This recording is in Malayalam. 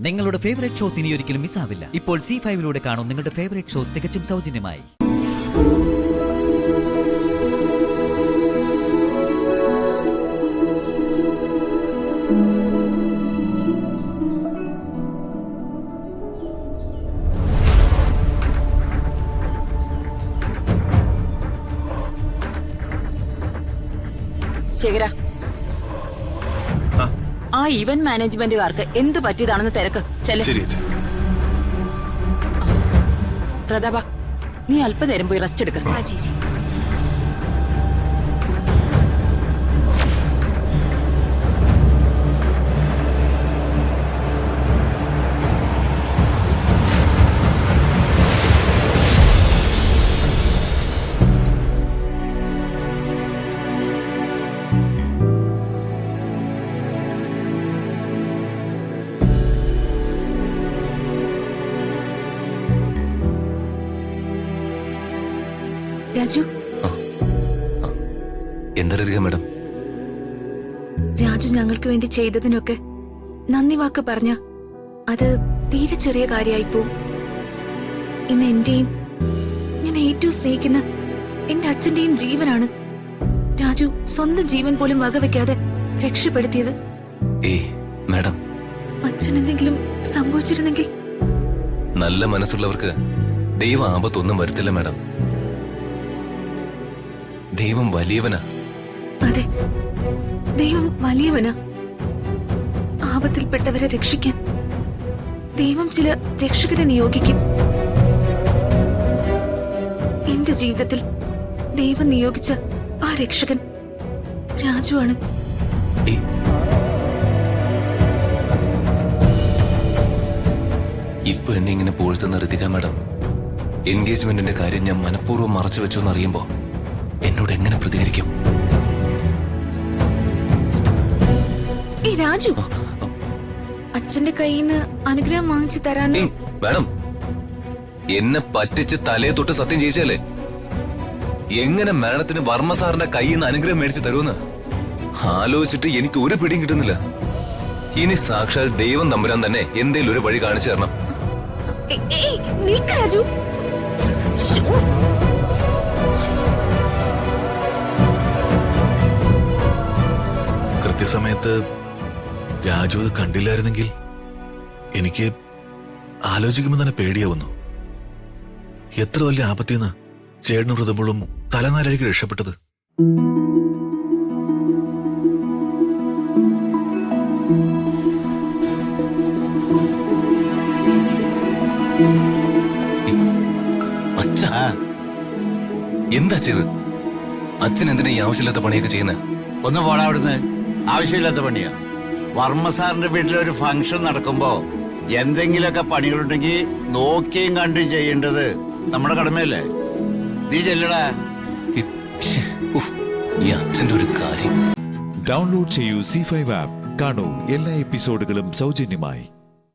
നിങ്ങളുടെ ഫേവറേറ്റ് ഷോസ് ഇനി ഒരിക്കലും മിസ്സാവില്ല. ഇപ്പോൾ C5 കാണും നിങ്ങളുടെ ഫേവറേറ്റ് ഷോസ് തികച്ചും സൗജന്യമായി. ശേഖര, ആ ഇവന്റ് മാനേജ്മെന്റുകാർക്ക് എന്ത് പറ്റിയതാണെന്ന് തിരക്ക്. പ്രതാപ, നീ അല്പനേരം പോയി റെസ്റ്റ് എടുക്ക. രാജു, എന്താ മാഡം? രാജു ഞങ്ങൾക്ക് വേണ്ടി ചെയ്തതിനൊക്കെ നന്ദി വാക്ക് പറഞ്ഞ അത് തീരെ ചെറിയ കാര്യമായിപ്പോ. ഇന്ന് എന്റെയും ഞാൻ ഏറ്റവും സ്നേഹിക്കുന്ന എന്റെ അച്ഛന്റെയും ജീവനാണ് രാജു സ്വന്തം ജീവൻ പോലും വകവെക്കാതെ രക്ഷപ്പെടുത്തിയത്. മാഡം, അച്ഛൻ എന്തെങ്കിലും സംഭവിച്ചിരുന്നെങ്കിൽ? നല്ല മനസ്സുള്ളവർക്ക് ദൈവം ആപത്തൊന്നും വരുത്തില്ല മാഡം. ദൈവം വലിയവനാ. അതെ, ദൈവം വലിയവനാ. ആപത്തിൽപ്പെട്ടവരെ രക്ഷിക്കാൻ ദൈവം ചില രക്ഷകരെ നിയോഗിക്കും. എന്റെ ജീവിതത്തിൽ ദൈവം നിയോഗിച്ച ആ രക്ഷകൻ രാജുവാണ്. ഇപ്പൊ എന്നെ ഇങ്ങനെ പോഴ്ത്തുന്ന ഋതിക മാഡം, എൻഗേജ്മെന്റിന്റെ കാര്യം ഞാൻ മനഃപൂർവ്വം മറച്ചു വെച്ചു എന്നറിയുമ്പോ എന്നോട് എങ്ങനെ പ്രതികരിക്കും? രാജു, അച്ഛന്റെ കയ്യിൽ നിന്ന് അനുഗ്രഹം വാങ്ങിച്ചു തരാന്ന്. മാഡം, എന്നെ പറ്റിച്ച് തലയെ തൊട്ട് സത്യം ചെയ്യിച്ചല്ലേ? എങ്ങനെ മാഡത്തിന് വർമ്മ സാറിന്റെ കയ്യിൽ നിന്ന് അനുഗ്രഹം മേടിച്ച് തരുമെന്ന് ആലോചിച്ചിട്ട് എനിക്ക് ഒരു പിടിയും കിട്ടുന്നില്ല. ഇനി സാക്ഷാൽ ദൈവം തമ്പുരാൻ തന്നെ എന്തേലും ഒരു വഴി കാണിച്ചു തരണം. രാജു, കൃത്യസമയത്ത് രാജു അത് കണ്ടില്ലായിരുന്നെങ്കിൽ എനിക്ക് ആലോചിക്കുമ്പോൾ തന്നെ പേടിയാവുന്നു. എത്ര വലിയ ആപത്തിന്ന് ചേട്ടനും ഹൃദയമുള്ളും തലനാരിക്ക് രക്ഷപ്പെട്ടത്. എന്താ ചെയ്ത്? അച്ഛൻ എന്തിനാ ഈ ആവശ്യമില്ലാത്ത പണിയൊക്കെ ചെയ്യുന്നത്? ഒന്ന് പോടാ അവിടുന്ന്. ആവശ്യമില്ലാത്ത പണിയാ. വർമ്മ സാറിന്റെ വീട്ടിലൊരു ഫംഗ്ഷൻ നടക്കുമ്പോ എന്തെങ്കിലുമൊക്കെ പണികളുണ്ടെങ്കിൽ നോക്കിയും കണ്ടും ചെയ്യേണ്ടത് നമ്മുടെ കടമയല്ലേ? നീ ചെല്ലടാ. ഈ അച്ഛന്റെ ഒരു കാര്യം. ഡൗൺലോഡ് ചെയ്യൂ C5 ആപ്പ്. കാണൂ എല്ലാ എപ്പിസോഡുകളും സൗജന്യമായി.